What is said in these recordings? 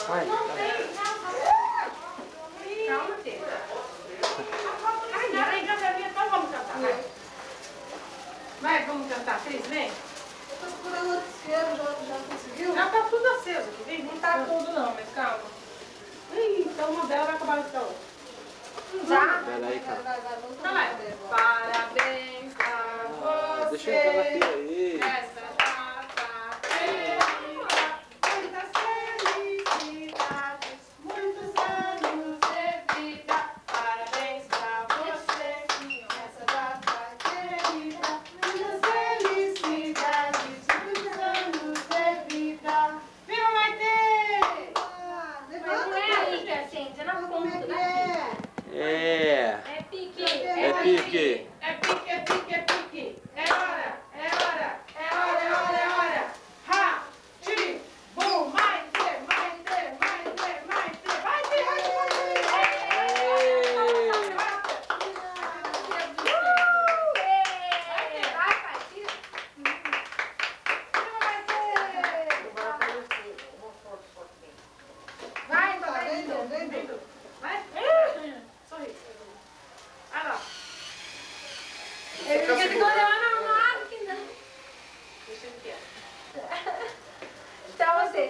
Vai. Calma, filha. Ai, então vamos cantar, vai. Vai, vamos cantar, Cris, vem. Eu tô procurando aceso, já conseguiu? Já tá tudo aceso aqui, vem. Não tá tudo não, mas calma. Ih, então uma dela vai acabar de outra. Já? Peraí, cara. Então vai. Parabéns pra você. Deixa eu entrar na fila aí. Essa data querida, muitas felicidades, muitos anos de vida. Parabéns pra você, essa data querida, muitas felicidades, muitos anos de vida. Viva, Maitê! Mas não é aí que acende, é na ponta daqui. É. É pique. É pique. É pique, é pique, é pique. É hora, é hora, é hora, é hora, é hora. Ha, ti, bum, Maitê, Maitê, Maitê, Maitê. Maitê, Vai, pai, tira. vai, Tá vendo? vendo? Vai. Sorri. Vai lá. Ele fica segurando no lado que não. Deixa ele quieto. Então você.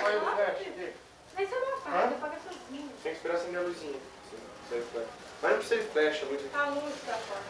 Olha o flash aqui. Mas você não faz, apaga sozinho. Tem que esperar acender a luzinha. Vai não precisa de flash, a luz aqui. A luz tá fora.